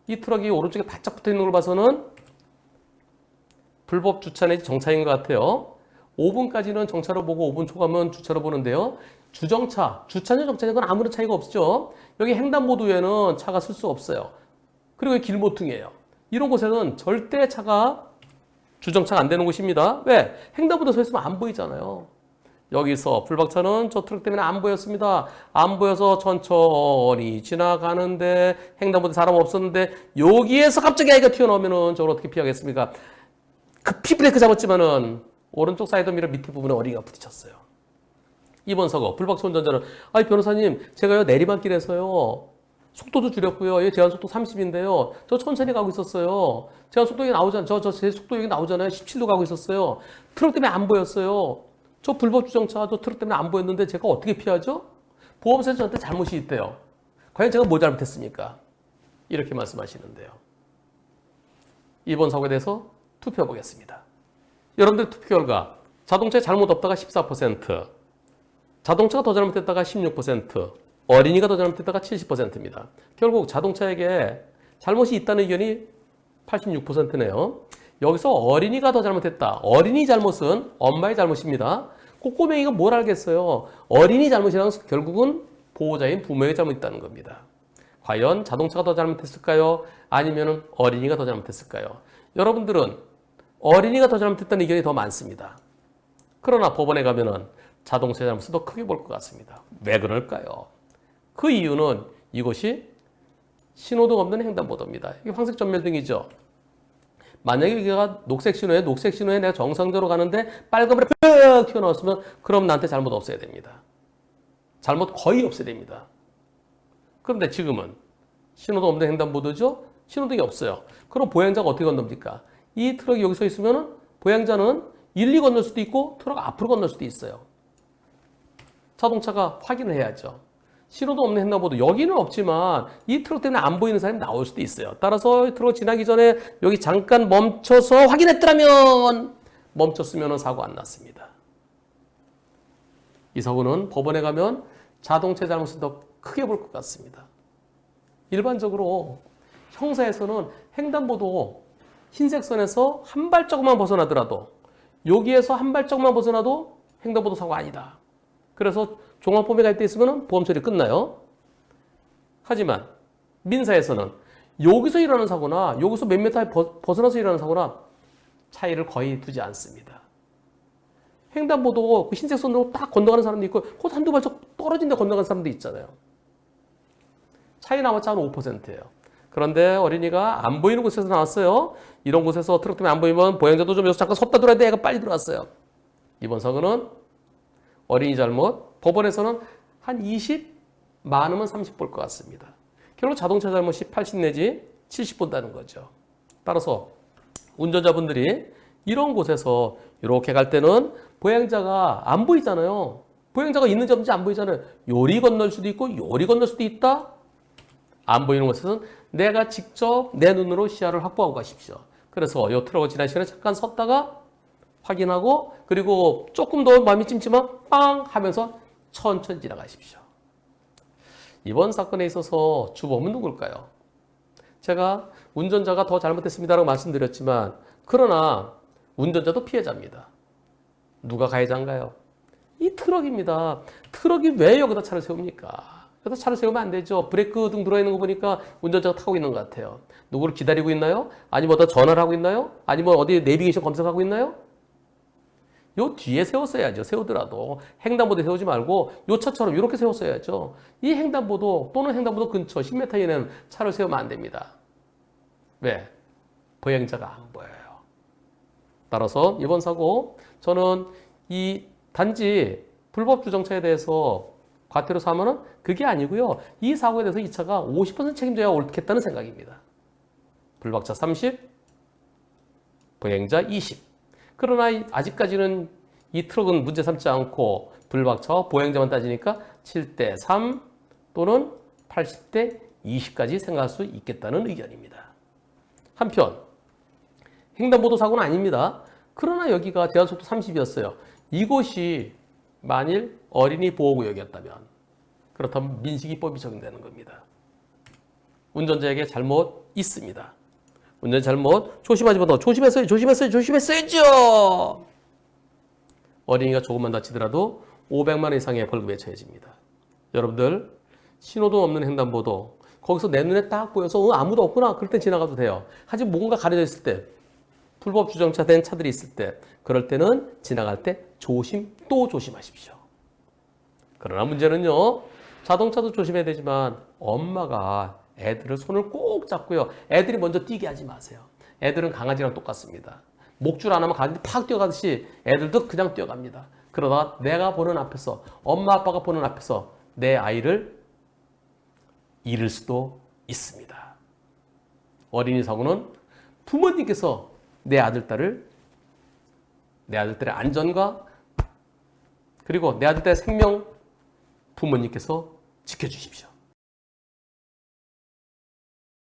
이 트럭이 오른쪽에 바짝 붙어 있는 걸 봐서는 불법 주차 내지 정차인 것 같아요. 5분까지는 정차로 보고 5분 초과면 주차로 보는데요. 주정차, 주차냐 정차냐 건 아무런 차이가 없죠. 여기 횡단보도에는 차가 쓸 수 없어요. 그리고 여기 길모퉁이에요. 이런 곳에는 절대 차가 주정차가 안 되는 곳입니다. 왜? 횡단보도 서 있으면 안 보이잖아요. 여기서 불박차는 저 트럭 때문에 안 보였습니다. 안 보여서 천천히 지나가는데 횡단보도에 사람 없었는데 여기에서 갑자기 아이가 튀어나오면은 저걸 어떻게 피하겠습니까? 급히 브레이크 잡았지만은 오른쪽 사이드 미러 밑에 부분에 어린이가 부딪혔어요. 이번 사고 불박차 운전자는 변호사님 제가요 내리막길에서요 속도도 줄였고요. 제한 속도 30인데요. 저 천천히 가고 있었어요. 제한 속도 여기 나오잖아요. 제 속도 여기 나오잖아요. 17도 가고 있었어요. 트럭 때문에 안 보였어요. 저 불법 주정차 저 트럭 때문에 안 보였는데 제가 어떻게 피하죠? 보험사에서 저한테 잘못이 있대요. 과연 제가 뭐 잘못했습니까? 이렇게 말씀하시는데요. 이번 사고에 대해서 투표해 보겠습니다. 여러분들 투표 결과 자동차에 잘못 없다가 14%, 자동차가 더 잘못했다가 16%, 어린이가 더 잘못했다가 70%입니다. 결국 자동차에게 잘못이 있다는 의견이 86%네요. 여기서 어린이가 더 잘못했다. 어린이 잘못은 엄마의 잘못입니다. 꼬꼬맹이가 뭘 알겠어요. 어린이 잘못이라는 것은 결국은 보호자인 부모의 잘못이 있다는 겁니다. 과연 자동차가 더 잘못했을까요? 아니면 어린이가 더 잘못했을까요? 여러분들은 어린이가 더 잘못했다는 의견이 더 많습니다. 그러나 법원에 가면은 자동차의 잘못을 더 크게 볼 것 같습니다. 왜 그럴까요? 그 이유는 이것이 신호등 없는 횡단보도입니다. 이게 황색 전멸등이죠. 만약에 여기가 녹색 신호에 내가 정상적으로 가는데 빨간불에 ปึ๊ 튀어나왔으면 그럼 나한테 잘못 없어야 됩니다. 잘못 거의 없어야 됩니다. 그런데 지금은 신호등 없는 횡단보도죠. 신호등이 없어요. 그럼 보행자가 어떻게 건넙니까? 이 트럭이 여기 서 있으면 보행자는 1, 2 건널 수도 있고 트럭 앞으로 건널 수도 있어요. 자동차가 확인을 해야죠. 신호도 없는 횡단보도 여기는 없지만 이 트럭 때문에 안 보이는 사람이 나올 수도 있어요. 따라서 트럭 지나기 전에 여기 잠깐 멈춰서 확인했더라면 멈췄으면 사고 안 났습니다. 이 사고는 법원에 가면 자동차의 잘못을 더 크게 볼 것 같습니다. 일반적으로 형사에서는 횡단보도 흰색 선에서 한 발자국만 벗어나더라도 여기에서 한 발자국만 벗어나도 횡단보도 사고 아니다. 그래서 종합법에 갈 때 있으면 보험 처리 끝나요. 하지만 민사에서는 여기서 일어나는 사고나 여기서 몇 미터 벗어나서 일어나는 사고나 차이를 거의 두지 않습니다. 횡단보도 흰색 선으로 딱 건너가는 사람도 있고 곧 한두 발짝 떨어진 데 건너가는 사람도 있잖아요. 차이 나왔자 한 5%예요. 그런데 어린이가 안 보이는 곳에서 나왔어요. 이런 곳에서 트럭 때문에 안 보이면 보행자도 좀 여기서 잠깐 섰다 들어야 돼. 애가 빨리 들어왔어요. 이번 사고는 어린이 잘못, 법원에서는 한 20, 많으면 30 볼 것 같습니다. 결국 자동차 잘못이 80 내지 70 본다는 거죠. 따라서 운전자분들이 이런 곳에서 이렇게 갈 때는 보행자가 안 보이잖아요. 보행자가 있는지 없는지 안 보이잖아요. 요리 건널 수도 있고 요리 건널 수도 있다. 안 보이는 곳에서는 내가 직접 내 눈으로 시야를 확보하고 가십시오. 그래서 이 트럭을 지날 시간에 잠깐 섰다가 확인하고 그리고 조금 더 마음이 찜찜하면 빵 하면서 천천히 지나가십시오. 이번 사건에 있어서 주범은 누굴까요? 제가 운전자가 더 잘못했습니다라고 말씀드렸지만 그러나 운전자도 피해자입니다. 누가 가해자인가요? 이 트럭입니다. 트럭이 왜 여기다 차를 세웁니까? 여기다 차를 세우면 안 되죠. 브레이크 등 들어있는 거 보니까 운전자가 타고 있는 것 같아요. 누구를 기다리고 있나요? 아니면 어디다 전화를 하고 있나요? 아니면 어디 내비게이션 검색하고 있나요? 요 뒤에 세웠어야죠. 세우더라도 횡단보도에 세우지 말고 요 차처럼 이렇게 세웠어야죠. 이 횡단보도 또는 횡단보도 근처 10m 이내는 차를 세우면 안 됩니다. 왜? 보행자가 안 보여요. 따라서 이번 사고 저는 이 단지 불법 주정차에 대해서 과태료 사면은 그게 아니고요. 이 사고에 대해서 이 차가 50% 책임져야 옳겠다는 생각입니다. 불박차 30, 보행자 20. 그러나 아직까지는 이 트럭은 문제 삼지 않고 불박차와 보행자만 따지니까 7대 3 또는 80대 20까지 생각할 수 있겠다는 의견입니다. 한편 횡단보도 사고는 아닙니다. 그러나 여기가 제한속도 30이었어요. 이곳이 만일 어린이 보호구역이었다면 그렇다면 민식이법이 적용되는 겁니다. 운전자에게 잘못 있습니다. 운전 잘못 조심하지만 조심했어야죠. 어린이가 조금만 다치더라도 500만 원 이상의 벌금에 처해집니다. 여러분들 신호등 없는 횡단보도 거기서 내 눈에 딱 보여서 아무도 없구나 그럴 땐 지나가도 돼요. 하지만 뭔가 가려져 있을 때 불법 주정차된 차들이 있을 때 그럴 때는 지나갈 때 또 조심하십시오. 그러나 문제는요. 자동차도 조심해야 되지만 엄마가 애들을 손을 꼭 잡고요. 애들이 먼저 뛰게 하지 마세요. 애들은 강아지랑 똑같습니다. 목줄 안 하면 강아지 팍 뛰어가듯이 애들도 그냥 뛰어갑니다. 그러다가 내가 보는 앞에서 엄마 아빠가 보는 앞에서 내 아이를 잃을 수도 있습니다. 어린이 사고는 부모님께서 내 아들, 딸의 안전과 그리고 내 아들, 딸의 생명 부모님께서 지켜주십시오.